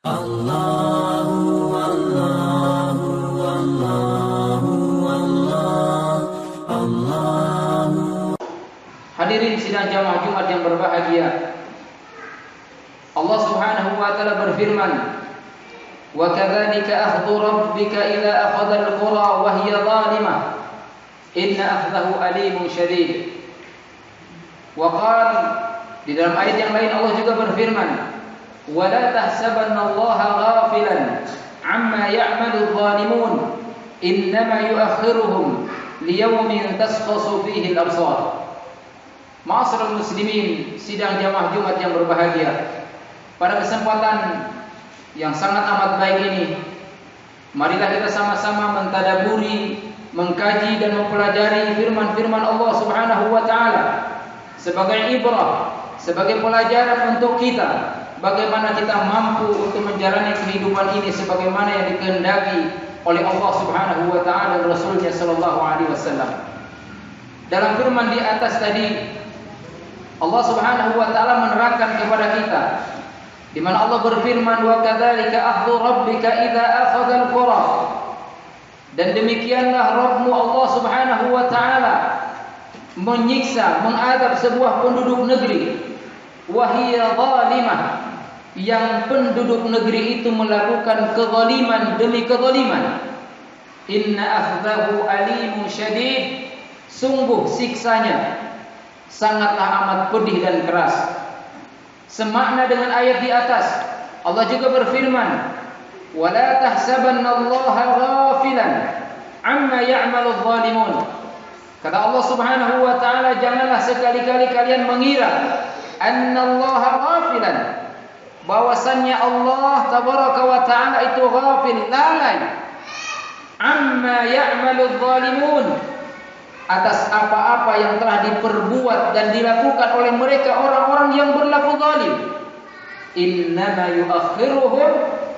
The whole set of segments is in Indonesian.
Allahu Allahu Allahu Allahu. Hadirin sidang jamaah Jumat yang berbahagia, Allah Subhanahu wa taala berfirman, "Wa kadzalika akhdhu rabbika idza akhadha al-qura wa hiya zalimah, inna akhdahu alimun syadid." Wa qala, di dalam ayat yang lain Allah juga berfirman, "Wa la tahsabannallaha ghafilan 'amma ya'malu adh-dhalimun, innama yu'akhiruhum liyawmin tashkhasu fihi al-absar." Ma'asyiral muslimin, sidang jamaah Jumat yang berbahagia, pada kesempatan yang sangat amat baik ini, marilah kita sama-sama mentadaburi, mengkaji dan mempelajari firman-firman Allah Subhanahu wa taala sebagai ibrah, sebagai pelajaran untuk kita bagaimana kita mampu untuk menjalani kehidupan ini sebagaimana yang dikehendaki oleh Allah Subhanahu wa taala dan Rasulnya sallallahu alaihi wasallam. Dalam firman di atas tadi, Allah Subhanahu wa taala menerangkan kepada kita di mana Allah berfirman, "Wa kadzalika akhdhu rabbika idza akhadha al-qura." Dan demikianlah Rabbmu Allah Subhanahu wa taala menyiksa, mengadab sebuah penduduk negeri, wahiyya zalimah, yang penduduk negeri itu melakukan kezaliman demi kezaliman. Inna akhdahu alimun syadid, sungguh siksanya sangatlah amat pedih dan keras. Semakna dengan ayat di atas, Allah juga berfirman, "Wa la tahsabannallaha ghafilan 'amma ya'malu adh-dhalimun." Kata Allah Subhanahu wa taala, janganlah sekali-kali kalian mengira annallaha ghafilan, bahwasannya Allah tabaraka wa taala itu ghafil, lalai, amma ya'malu adh-dhalimun, atas apa-apa yang telah diperbuat dan dilakukan oleh mereka orang-orang yang berlaku zalim. Innama yu'akhiruhum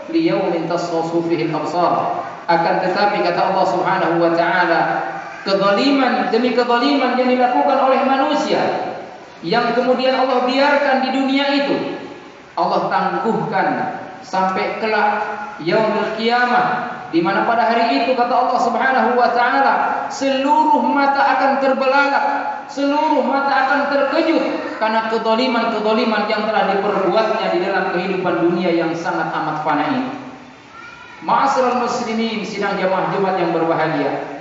liyaumin tashkhasu fihi al-absar. Akan tetapi kata Allah Subhanahu wa taala, kezaliman demi kezaliman yang dilakukan oleh manusia yang kemudian Allah biarkan di dunia itu, Allah tangguhkan sampai kelak yaumul qiyamah, di mana pada hari itu kata Allah Subhanahu wa taala, seluruh mata akan terbelalak, seluruh mata akan terkejut karena kezaliman-kezaliman yang telah diperbuatnya di dalam kehidupan dunia yang sangat amat fana ini. Ma'asyiral muslimin, sidang jamaah Jumat yang berbahagia,